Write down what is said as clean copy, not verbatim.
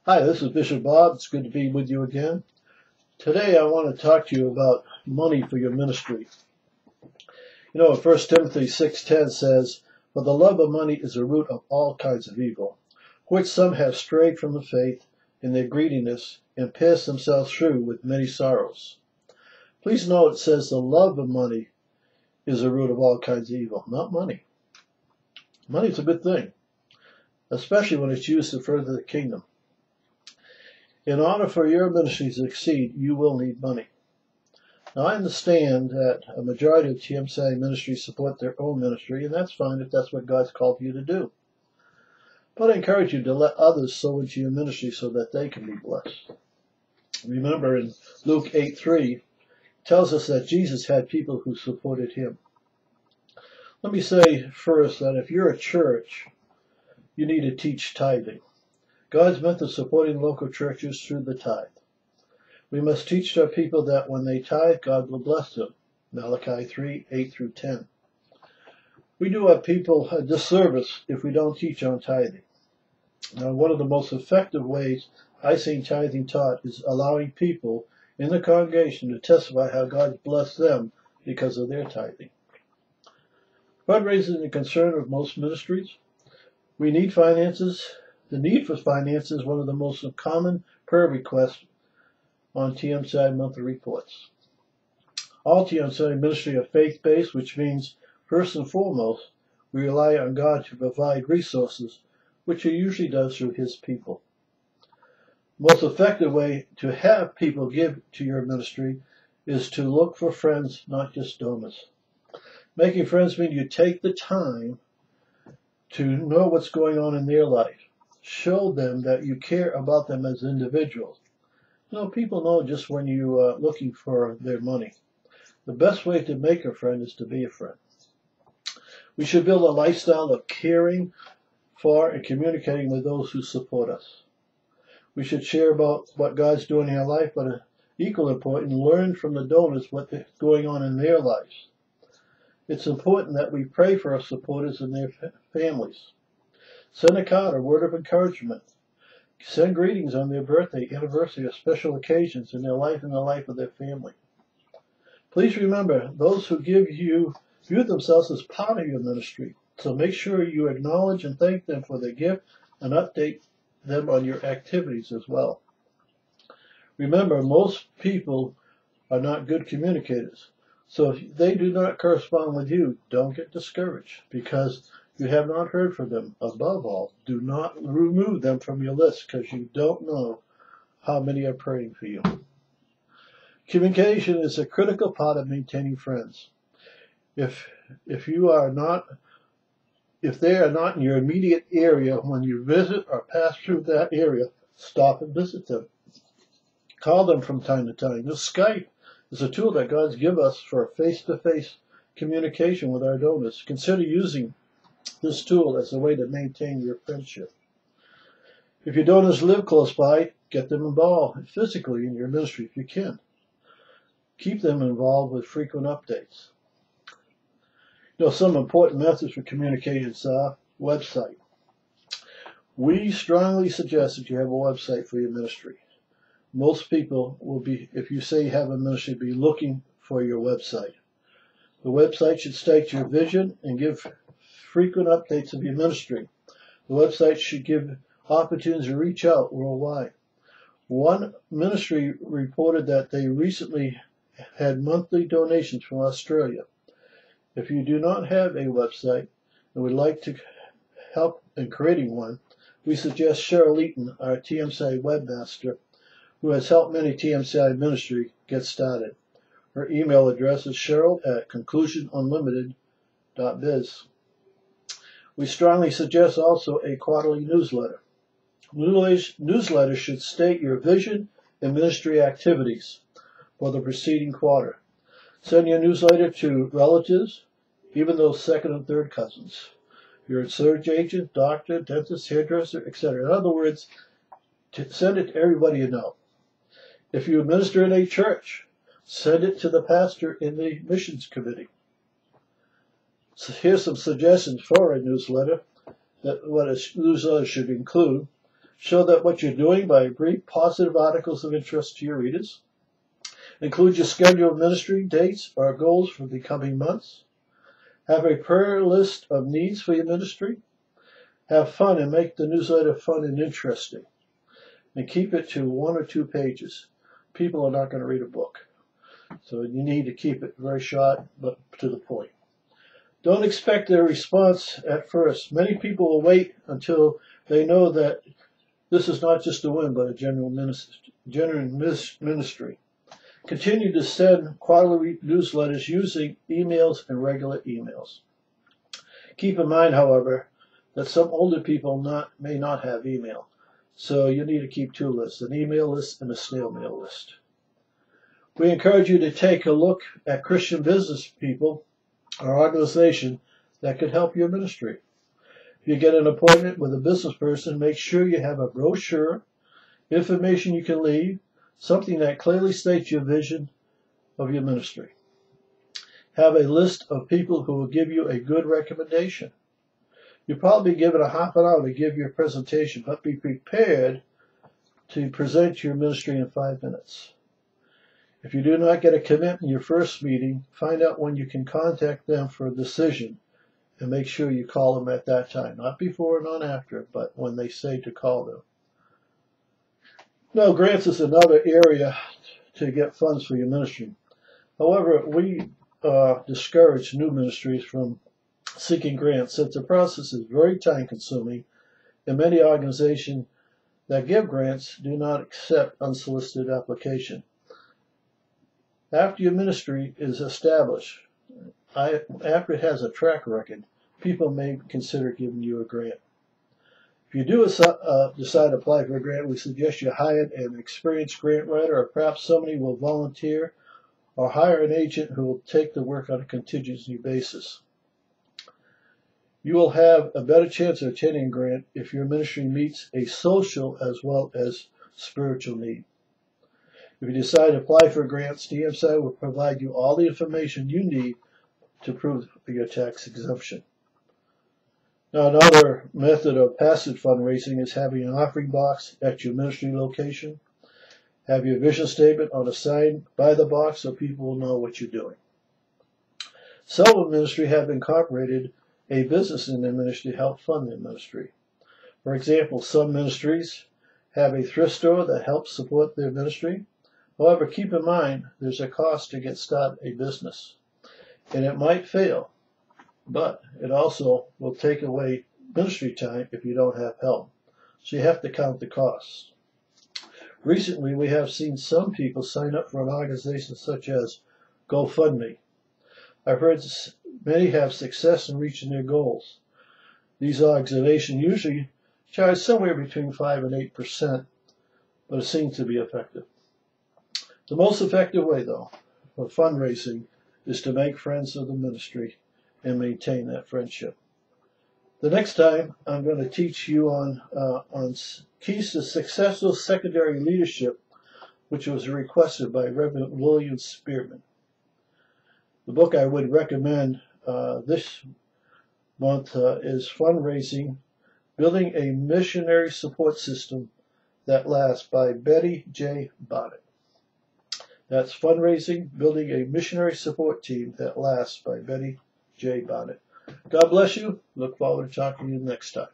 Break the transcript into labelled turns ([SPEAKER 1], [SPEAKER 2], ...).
[SPEAKER 1] Hi, this is Bishop Bob. It's good to be with you again. Today I want to talk to you about money for your ministry. You know, 1 Timothy 6:10 says, "For the love of money is the root of all kinds of evil, which some have strayed from the faith in their greediness and pierced themselves through with many sorrows." Please note it says the love of money is the root of all kinds of evil, not money. Money is a good thing, especially when it's used to further the kingdom. In order for your ministry to succeed, you will need money. Now, I understand that a majority of TMCI ministries support their own ministry, and that's fine if that's what God's called you to do. But I encourage you to let others sow into your ministry so that they can be blessed. Remember in Luke 8:3, it tells us that Jesus had people who supported him. Let me say first that if you're a church, you need to teach tithing. God's method of supporting local churches through the tithe. We must teach our people that when they tithe, God will bless them. Malachi 3:8-10. We do our people a disservice if we don't teach on tithing. Now, one of the most effective ways I've seen tithing taught is allowing people in the congregation to testify how God's blessed them because of their tithing. Fundraising is a concern of most ministries. We need finances. The need for finance is one of the most common prayer requests on TMCI monthly reports. All TMCI ministry are faith-based, which means, first and foremost, we rely on God to provide resources, which He usually does through His people. The most effective way to have people give to your ministry is to look for friends, not just donors. Making friends means you take the time to know what's going on in their life. Show them that you care about them as individuals. You know, people know just when you are looking for their money. The best way to make a friend is to be a friend. We should build a lifestyle of caring for and communicating with those who support us. We should share about what God's doing in our life, but equally important, learn from the donors what's going on in their lives. It's important that we pray for our supporters and their families. Send a card, a word of encouragement. Send greetings on their birthday, anniversary, or special occasions in their life and the life of their family. Please remember, those who give you view themselves as part of your ministry, so make sure you acknowledge and thank them for their gift and update them on your activities as well. Remember, most people are not good communicators, so if they do not correspond with you, don't get discouraged because you have not heard from them. Above all, do not remove them from your list because you don't know how many are praying for you. Communication is a critical part of maintaining friends. If they are not in your immediate area when you visit or pass through that area, stop and visit them. Call them from time to time. This Skype is a tool that God's given us for face-to-face communication with our donors. Consider using this tool as a way to maintain your friendship. If your donors live close by, get them involved physically in your ministry if you can. Keep them involved with frequent updates. You know, some important methods for communication are website. We strongly suggest that you have a website for your ministry. Most people will be, if you say you have a ministry, be looking for your website. The website should state your vision and give frequent updates of your ministry. The website should give opportunities to reach out worldwide. One ministry reported that they recently had monthly donations from Australia. If you do not have a website and would like to help in creating one, we suggest Cheryl Eaton, our TMCI webmaster, who has helped many TMCI ministry get started. Her email address is cheryl@conclusionunlimited.biz. We strongly suggest also a quarterly newsletter. Newsletter should state your vision and ministry activities for the preceding quarter. Send your newsletter to relatives, even those second and third cousins. Your search agent, doctor, dentist, hairdresser, etc. In other words, send it to everybody you know. If you minister in a church, send it to the pastor in the missions committee. So here's some suggestions for a newsletter. What a newsletter should include. Show that what you're doing by brief, positive articles of interest to your readers. Include your scheduled ministry dates or goals for the coming months. Have a prayer list of needs for your ministry. Have fun and make the newsletter fun and interesting. And keep it to 1 or 2 pages. People are not going to read a book. So you need to keep it very short, but to the point. Don't expect a response at first. Many people will wait until they know that this is not just a whim, but a genuine ministry. Continue to send quarterly newsletters using emails and regular emails. Keep in mind, however, that some older people may not have email. So you need to keep 2 lists, an email list and a snail mail list. We encourage you to take a look at Christian business people or organization that could help your ministry. If you get an appointment with a business person, make sure you have a brochure, information you can leave, something that clearly states your vision of your ministry. Have a list of people who will give you a good recommendation. You'll probably be given a half an hour to give your presentation, but be prepared to present your ministry in 5 minutes. If you do not get a commitment in your first meeting, find out when you can contact them for a decision and make sure you call them at that time. Not before, not after, but when they say to call them. Now, grants is another area to get funds for your ministry. However, we discourage new ministries from seeking grants since the process is very time-consuming, and many organizations that give grants do not accept unsolicited application. After your ministry is established, after it has a track record, people may consider giving you a grant. If you do decide to apply for a grant, we suggest you hire an experienced grant writer, or perhaps somebody will volunteer, or hire an agent who will take the work on a contingency basis. You will have a better chance of attaining a grant if your ministry meets a social as well as spiritual need. If you decide to apply for grants, TMCI will provide you all the information you need to prove your tax exemption. Now, another method of passive fundraising is having an offering box at your ministry location. Have your vision statement on a sign by the box so people will know what you're doing. Some ministry have incorporated a business in their ministry to help fund their ministry. For example, some ministries have a thrift store that helps support their ministry. However, keep in mind there's a cost to get started a business, and it might fail, but it also will take away ministry time if you don't have help. So you have to count the costs. Recently, we have seen some people sign up for an organization such as GoFundMe. I've heard many have success in reaching their goals. These organizations usually charge somewhere between 5 and 8%, but it seems to be effective. The most effective way, though, for fundraising is to make friends of the ministry and maintain that friendship. The next time, I'm going to teach you on keys to successful secondary leadership, which was requested by Reverend William Spearman. The book I would recommend this month is Fundraising, Building a Missionary Support System That Lasts by Betty J. Bonnet. That's Fundraising, Building a Missionary Support Team That Lasts by Betty J. Bonnet. God bless you. Look forward to talking to you next time.